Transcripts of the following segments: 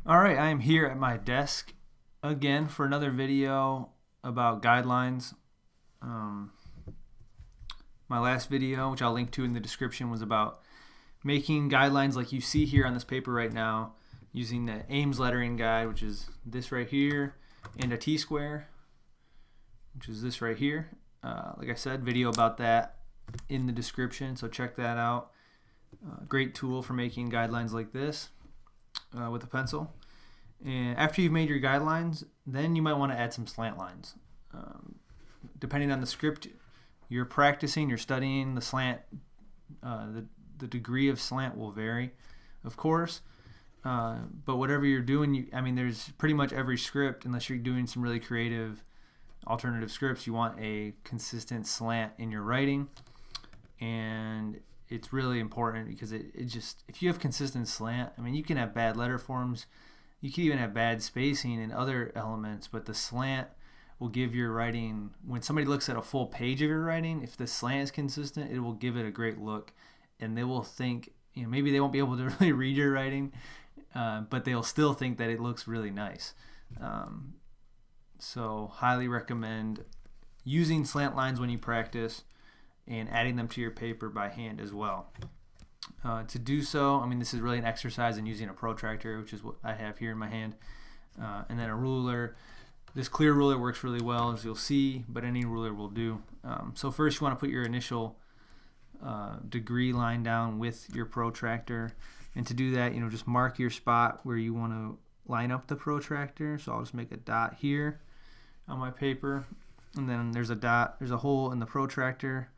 Alright, I am here at my desk again for another video about guidelines. My last video, which I'll link to in the description, was about making guidelines like you see here on this paper right now using the Ames lettering guide, which is this right here, and a T-square, which is this right here. Like I said, video about that in the description, so check that out. Great tool for making guidelines like this with a pencil. And after you've made your guidelines, then you might want to add some slant lines. Depending on the script you're practicing, you're studying, the slant, the degree of slant will vary, of course. But whatever you're doing, there's pretty much every script, unless you're doing some really creative alternative scripts, you want a consistent slant in your writing. And it's really important because it just, if you have consistent slant, you can have bad letter forms, you can even have bad spacing and other elements, but the slant will give your writing, when somebody looks at a full page of your writing, if the slant is consistent, it will give it a great look, and they will think, maybe they won't be able to really read your writing, but they'll still think that it looks really nice. So highly recommend using slant lines when you practice and adding them to your paper by hand as well. To do so, this is really an exercise in using a protractor, which is what I have here in my hand, and then a ruler. This clear ruler works really well, as you'll see, but any ruler will do. So first you want to put your initial degree line down with your protractor, and to do that, just mark your spot where you want to line up the protractor. So I'll just make a dot here on my paper, and then there's a hole in the protractor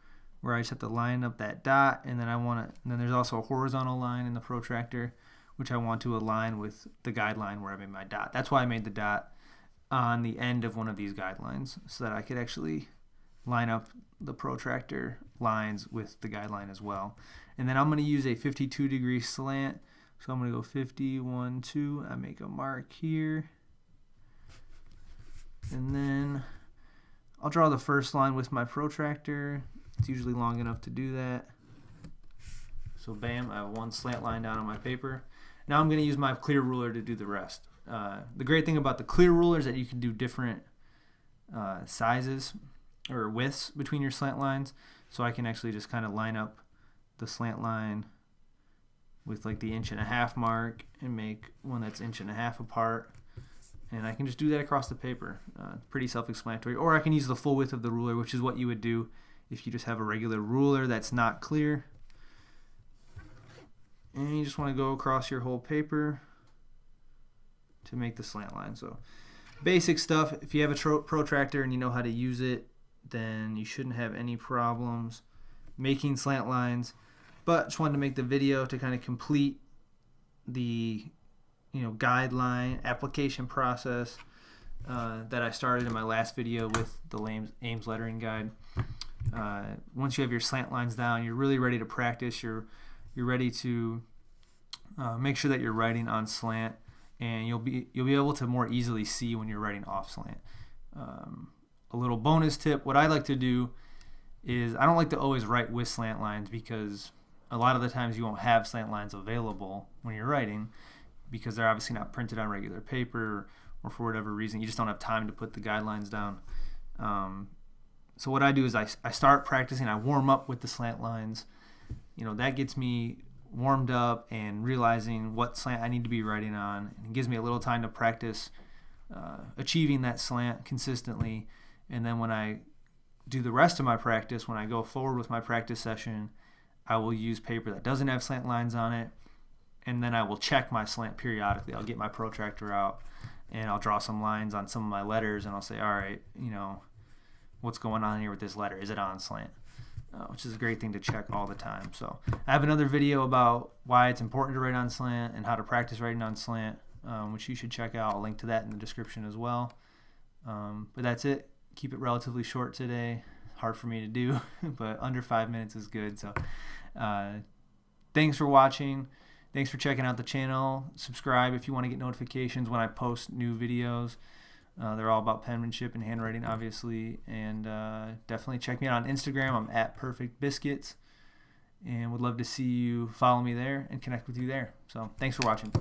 where I just have to line up that dot, and then there's also a horizontal line in the protractor which I want to align with the guideline where I made my dot. That's why I made the dot on the end of one of these guidelines, so that I could actually line up the protractor lines with the guideline as well. And then I'm going to use a 52-degree slant, so I'm going to go 51, 2, I make a mark here, and then I'll draw the first line with my protractor. It's usually long enough to do that. So bam, I have one slant line down on my paper. Now I'm going to use my clear ruler to do the rest. The great thing about the clear ruler is that you can do different sizes or widths between your slant lines. So I can actually just kind of line up the slant line with like the 1.5 inch mark and make one that's 1.5 inches apart. And I can just do that across the paper. Pretty self-explanatory. Or I can use the full width of the ruler, which is what you would do if you just have a regular ruler that's not clear. And you just want to go across your whole paper to make the slant line. So basic stuff. If you have a protractor and you know how to use it, then you shouldn't have any problems making slant lines. But just wanted to make the video to kind of complete the guideline application process that I started in my last video with the Ames lettering guide. Once you have your slant lines down, you're really ready to practice. You're ready to make sure that you're writing on slant, and you'll be able to more easily see when you're writing off slant. A little bonus tip: what I like to do is I don't like to always write with slant lines, because a lot of the times you won't have slant lines available when you're writing, because they're obviously not printed on regular paper, or for whatever reason you just don't have time to put the guidelines down. So what I do is I start practicing, I warm up with the slant lines. That gets me warmed up and realizing what slant I need to be writing on. And it gives me a little time to practice achieving that slant consistently. And then when I do the rest of my practice, when I go forward with my practice session, I will use paper that doesn't have slant lines on it. And then I will check my slant periodically. I'll get my protractor out and I'll draw some lines on some of my letters, and I'll say, all right, what's going on here with this letter? Is it on slant? Which is a great thing to check all the time. So I have another video about why it's important to write on slant and how to practice writing on slant, which you should check out. I'll link to that in the description as well. But that's it. Keep it relatively short today. Hard for me to do, but under 5 minutes is good. So thanks for watching. Thanks for checking out the channel. Subscribe if you want to get notifications when I post new videos. They're all about penmanship and handwriting, obviously. And definitely check me out on Instagram. I'm at Perfect Biscuits. And would love to see you follow me there and connect with you there. So thanks for watching.